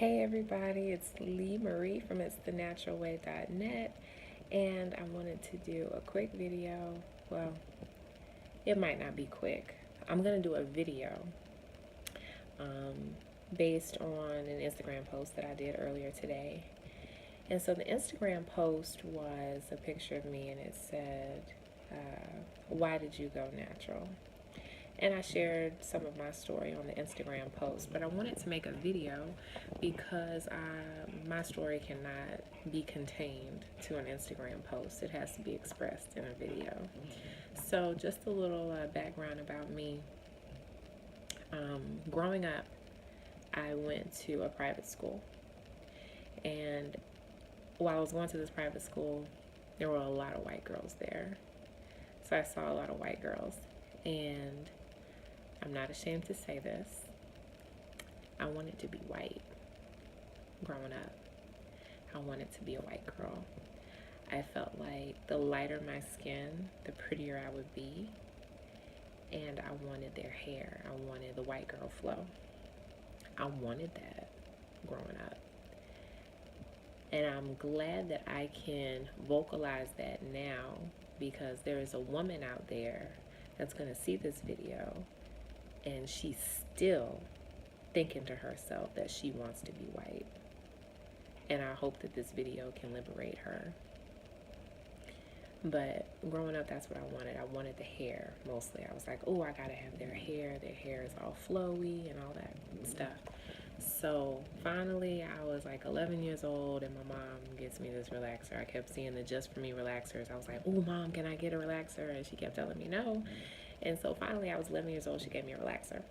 Hey everybody, it's Lee Marie from itsthenatural.way.net, and I wanted to do a quick video. Well, it might not be quick. I'm going to do a video based on an Instagram post that I did earlier today. And so the Instagram post was a picture of me, and it said, why did you go natural? And I shared some of my story on the Instagram post, but I wanted to make a video because my story cannot be contained to an Instagram post. It has to be expressed in a video. So just a little background about me. Growing up, I went to a private school, and while I was going to this private school, there were a lot of white girls there. So I saw a lot of white girls, and I'm not ashamed to say this, I wanted to be white growing up. I wanted to be a white girl. I felt like the lighter my skin, the prettier I would be, and I wanted their hair. I wanted the white girl flow. I wanted that growing up. And I'm glad that I can vocalize that now, because there is a woman out there that's going to see this video and she's still thinking to herself that she wants to be white. And I hope that this video can liberate her. But growing up, that's what I wanted. I wanted the hair mostly. I was like, oh, I gotta have their hair. Their hair is all flowy and all that stuff. So finally, I was like 11 years old, and my mom gets me this relaxer. I kept seeing the Just For Me relaxers. I was like, oh, Mom, can I get a relaxer? And she kept telling me no. And so finally, I was 11 years old. She gave me a relaxer.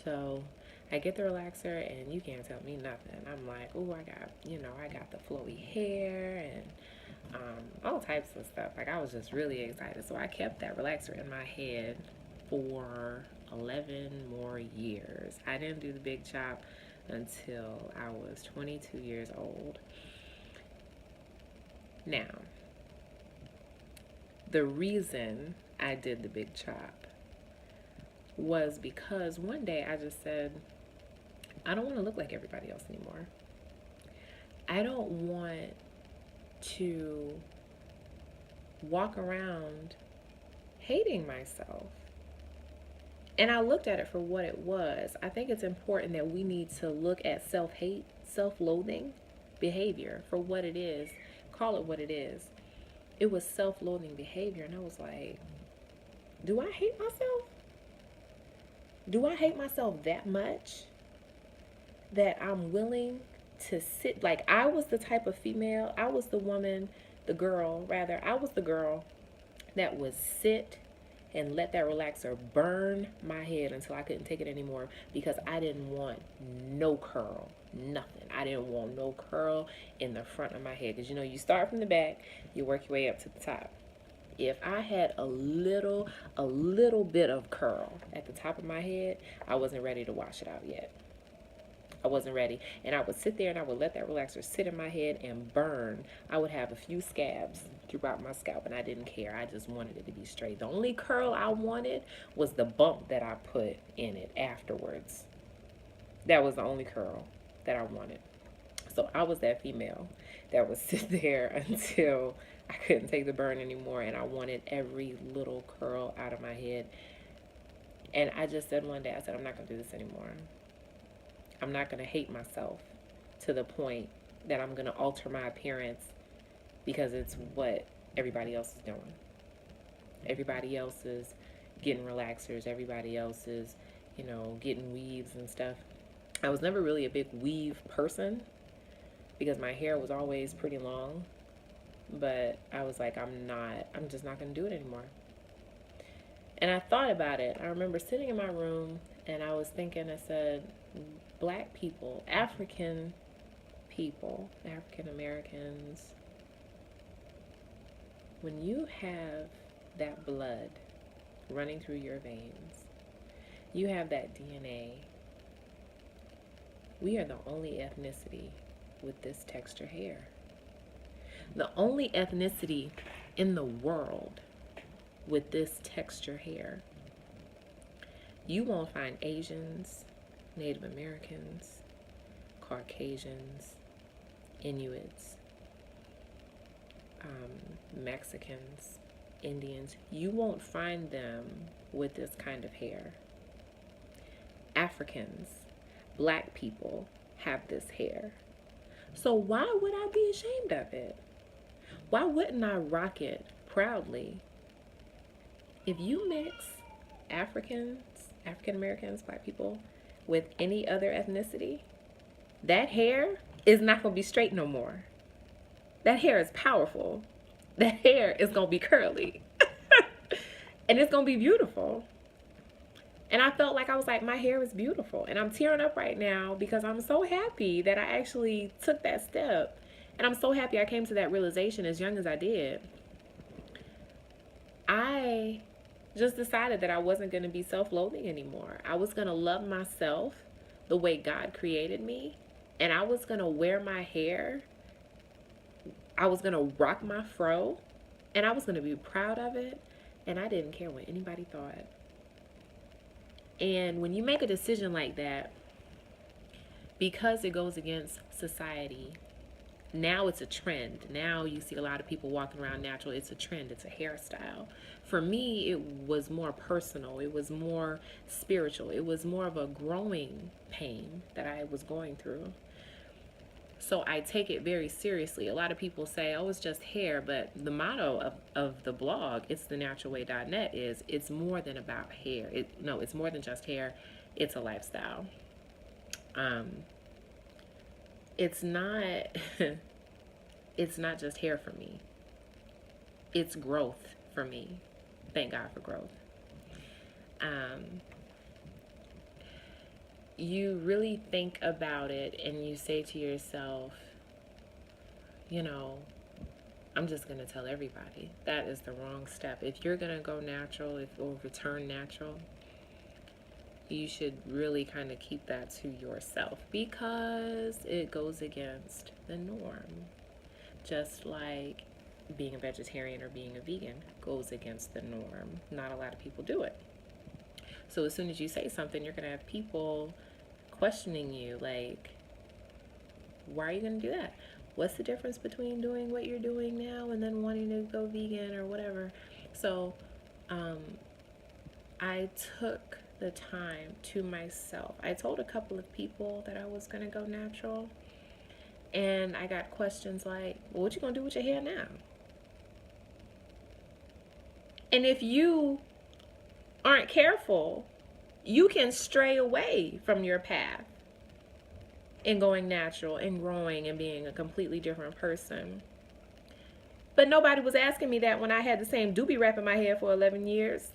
So I get the relaxer, and you can't tell me nothing. I'm like, oh, I got the flowy hair and all types of stuff. Like, I was just really excited. So I kept that relaxer in my head for 11 more years. I didn't do the big chop until I was 22 years old. Now, the reason I did the big chop was because one day I just said, I don't want to look like everybody else anymore. I don't want to walk around hating myself. And I looked at it for what it was. I think it's important that we need to look at self-hate, self-loathing behavior for what it is. Call it what it is. It was self-loathing behavior, and I was like, do I hate myself? Do I hate myself that much that I'm willing to sit? Like, I was the type of female, I was the woman, I was the girl that would sit and let that relaxer burn my head until I couldn't take it anymore, because I didn't want no curl, nothing. I didn't want no curl in the front of my head, because you start from the back, you work your way up to the top. If I had a little bit of curl at the top of my head, I wasn't ready to wash it out yet. I wasn't ready. And I would sit there and I would let that relaxer sit in my head and burn. I would have a few scabs throughout my scalp, and I didn't care. I just wanted it to be straight. The only curl I wanted was the bump that I put in it afterwards. That was the only curl that I wanted. So I was that female that would sit there until I couldn't take the burn anymore, and I wanted every little curl out of my head. And I just said one day, I said, I'm not going to do this anymore. I'm not going to hate myself to the point that I'm going to alter my appearance because it's what everybody else is doing. Everybody else is getting relaxers. Everybody else is, getting weaves and stuff. I was never really a big weave person because my hair was always pretty long. But I was like, I'm just not going to do it anymore. And I thought about it. I remember sitting in my room and I was thinking, I said, Black people, African people, African Americans, when you have that blood running through your veins, you have that DNA, we are the only ethnicity with this texture hair. The only ethnicity in the world with this texture hair. You won't find Asians, Native Americans, Caucasians, Inuits, Mexicans, Indians, you won't find them with this kind of hair. Africans, black people have this hair. So why would I be ashamed of it? Why wouldn't I rock it proudly? If you mix Africans, African Americans, black people with any other ethnicity, that hair is not going to be straight no more. That hair is powerful. That hair is going to be curly. And it's going to be beautiful. And I felt like I was like, my hair is beautiful. And I'm tearing up right now because I'm so happy that I actually took that step. And I'm so happy I came to that realization as young as I did. I just decided that I wasn't going to be self-loathing anymore. I was going to love myself the way God created me. And I was going to wear my hair. I was going to rock my fro. And I was going to be proud of it. And I didn't care what anybody thought. And when you make a decision like that, because it goes against society, now it's a trend. Now you see a lot of people walking around natural. It's a trend. It's a hairstyle. For me, it was more personal. It was more spiritual. It was more of a growing pain that I was going through. So I take it very seriously. A lot of people say, oh, it's just hair. But the motto of the blog, it's thenaturalway.net, is it's more than about hair. It's more than just hair. It's a lifestyle. It's not it's not just hair for me. It's growth for me. Thank God for growth. You really think about it and you say to yourself, I'm just going to tell everybody. That is the wrong step. If you're going to go natural or return natural, you should really kind of keep that to yourself because it goes against the norm. Just like being a vegetarian or being a vegan goes against the norm. Not a lot of people do it. So as soon as you say something, you're going to have people questioning you like, why are you going to do that? What's the difference between doing what you're doing now and then wanting to go vegan or whatever? So I took the time to myself. I told a couple of people that I was going to go natural. And I got questions like, well, what you going to do with your hair now? And if you aren't careful, you can stray away from your path in going natural and growing and being a completely different person. But nobody was asking me that when I had the same doobie wrap in my hair for 11 years.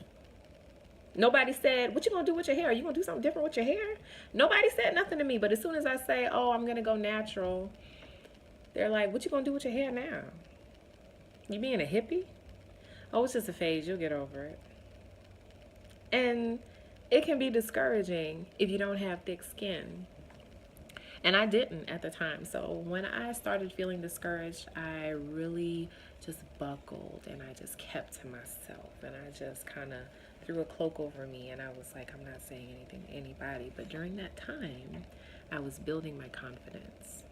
Nobody said, what you gonna do with your hair? Are you gonna do something different with your hair? Nobody said nothing to me. But as soon as I say, oh, I'm gonna go natural, they're like, what you gonna do with your hair now? You being a hippie? Oh, it's just a phase. You'll get over it. And it can be discouraging if you don't have thick skin. And I didn't at the time. So when I started feeling discouraged, I really just buckled and I just kept to myself. And I just kind of threw a cloak over me. And I was like, I'm not saying anything to anybody. But during that time, I was building my confidence.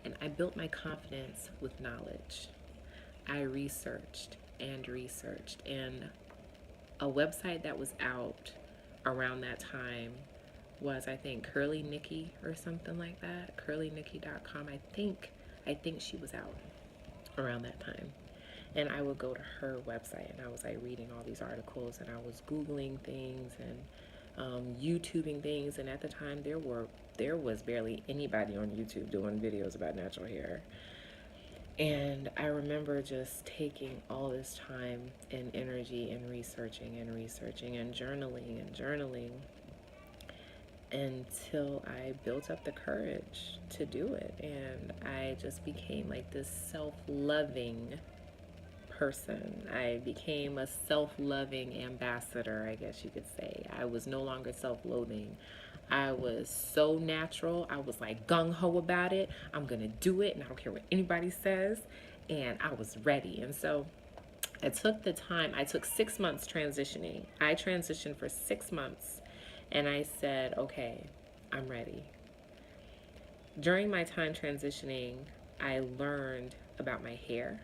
And I built my confidence with knowledge. I researched. And a website that was out around that time was, I think, Curly Nikki or something like that. curlynikki.com. I think she was out around that time. And I would go to her website and I was like reading all these articles and I was Googling things and YouTubing things. And at the time there was barely anybody on YouTube doing videos about natural hair. And I remember just taking all this time and energy and researching and journaling until I built up the courage to do it. And I just became like this self-loving person. I became a self-loving ambassador, I guess you could say. I was no longer self-loathing. I was so natural. I was like gung-ho about it. I'm going to do it, and I don't care what anybody says. And I was ready. And so I took the time. I took 6 months transitioning. I transitioned for 6 months. And I said, okay, I'm ready. During my time transitioning, I learned about my hair.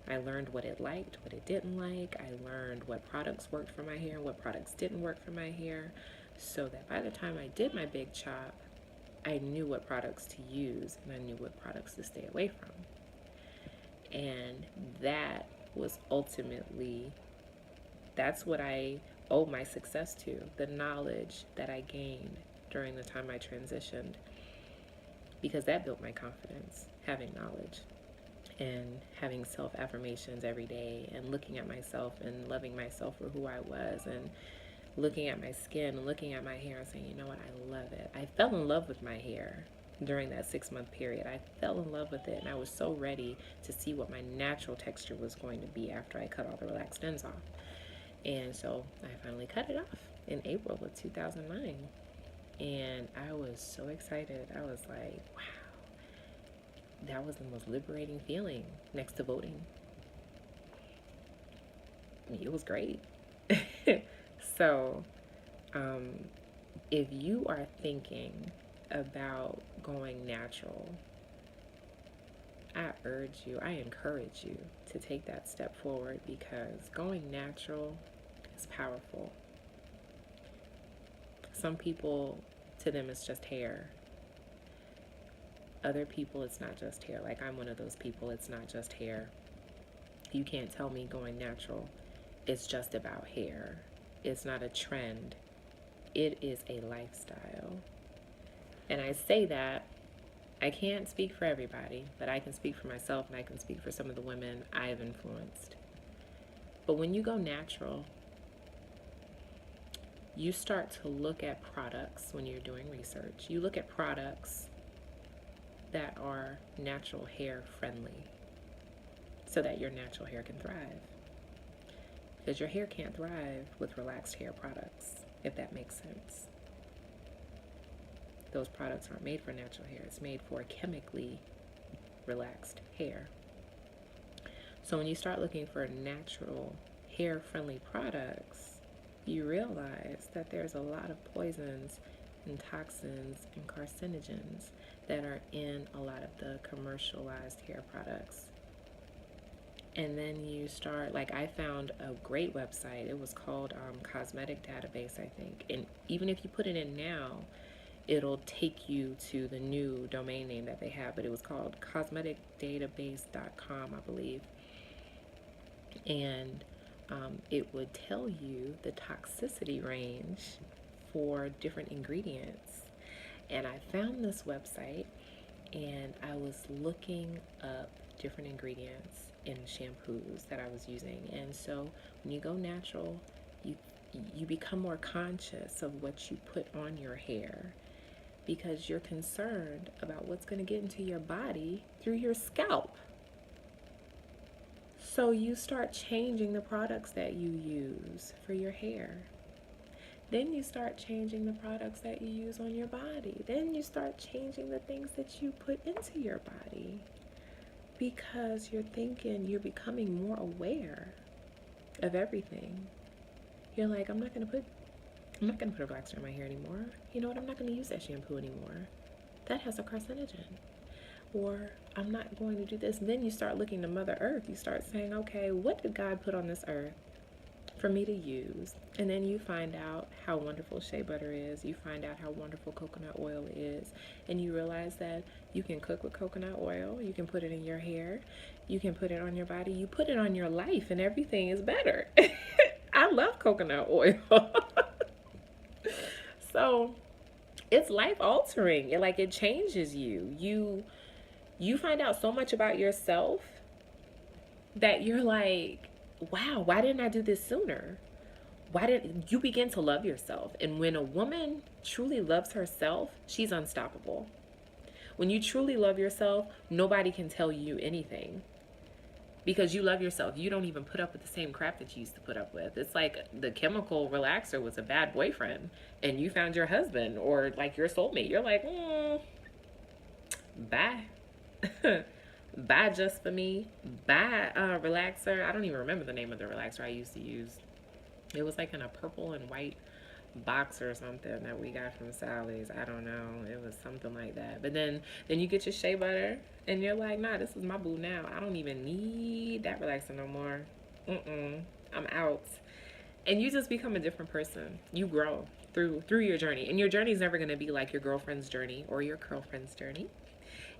I learned what it liked, what it didn't like. I learned what products worked for my hair, what products didn't work for my hair, so that by the time I did my big chop, I knew what products to use and I knew what products to stay away from. And that was ultimately, that's what I owe my success to, the knowledge that I gained during the time I transitioned, because that built my confidence, having knowledge and having self affirmations every day and looking at myself and loving myself for who I was and looking at my skin and looking at my hair and saying, you know what, I love it. I fell in love with my hair during that 6-month period. I fell in love with it, and I was so ready to see what my natural texture was going to be after I cut all the relaxed ends off. And so I finally cut it off in April of 2009. And I was so excited. I was like, wow, that was the most liberating feeling next to voting. I mean, it was great. So, if you are thinking about going natural, I encourage you to take that step forward, because going natural is powerful. Some people, to them, it's just hair. Other people, it's not just hair. Like, I'm one of those people, it's not just hair. You can't tell me going natural, it's just about hair. It's not a trend. It is a lifestyle. And I say that, I can't speak for everybody, but I can speak for myself and I can speak for some of the women I have influenced. But when you go natural, you start to look at products when you're doing research. You look at products that are natural hair friendly so that your natural hair can thrive. Because your hair can't thrive with relaxed hair products, if that makes sense. Those products aren't made for natural hair. It's made for chemically relaxed hair. So when you start looking for natural hair-friendly products, you realize that there's a lot of poisons and toxins and carcinogens that are in a lot of the commercialized hair products. And then you start, like, I found a great website. It was called Cosmetic Database, I think. And even if you put it in now, it'll take you to the new domain name that they have. But it was called cosmeticdatabase.com, I believe. And it would tell you the toxicity range for different ingredients. And I found this website, and I was looking up different ingredients in shampoos that I was using. And so when you go natural, you become more conscious of what you put on your hair, because you're concerned about what's going to get into your body through your scalp. So you start changing the products that you use for your hair. Then you start changing the products that you use on your body. Then you start changing the things that you put into your body, because you're becoming more aware of everything. You're like, I'm not gonna put a relaxer in my hair anymore. You know what? I'm not gonna use that shampoo anymore. That has a carcinogen. Or I'm not going to do this. And then you start looking to Mother Earth. You start saying, okay, what did God put on this earth for me to use? And then you find out how wonderful shea butter is. You find out how wonderful coconut oil is. And you realize that you can cook with coconut oil. You can put it in your hair. You can put it on your body. You put it on your life, and everything is better. I love coconut oil. So it's life altering. It changes you. You find out so much about yourself that you're like, wow, why didn't I do this sooner? Why didn't you begin to love yourself? And when a woman truly loves herself, she's unstoppable. When you truly love yourself, nobody can tell you anything, because you love yourself. You don't even put up with the same crap that you used to put up with. It's like the chemical relaxer was a bad boyfriend and you found your husband or like your soulmate. You're like, bye. Buy Just For Me, buy relaxer. I don't even remember the name of the relaxer I used to use. It was like in a purple and white box or something that we got from Sally's. I don't know. It was something like that. But then you get your shea butter and you're like, nah, this is my boo now. I don't even need that relaxer no more. I'm out. And you just become a different person. You grow through your journey. And your journey is never gonna be like your girlfriend's journey or your girlfriend's journey.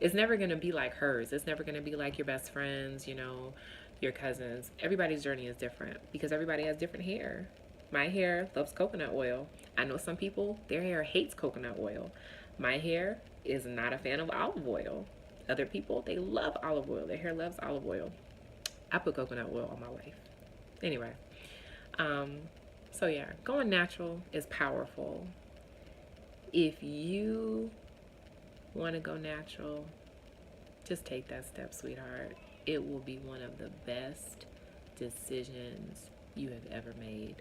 It's never gonna be like hers. It's never gonna be like your best friends, you know, your cousins. Everybody's journey is different because everybody has different hair. My hair loves coconut oil. I know some people, their hair hates coconut oil. My hair is not a fan of olive oil. Other people, they love olive oil. Their hair loves olive oil. I put coconut oil on my life. Anyway, um, so yeah, going natural is powerful. If you want to go natural, just take that step, sweetheart. It will be one of the best decisions you have ever made.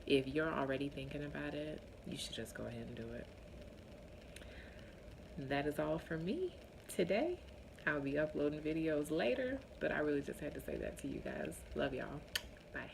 If you're already thinking about it, you should just go ahead and do it. That is all for me today. I'll be uploading videos later, but I really just had to say that to you guys. Love y'all. Bye.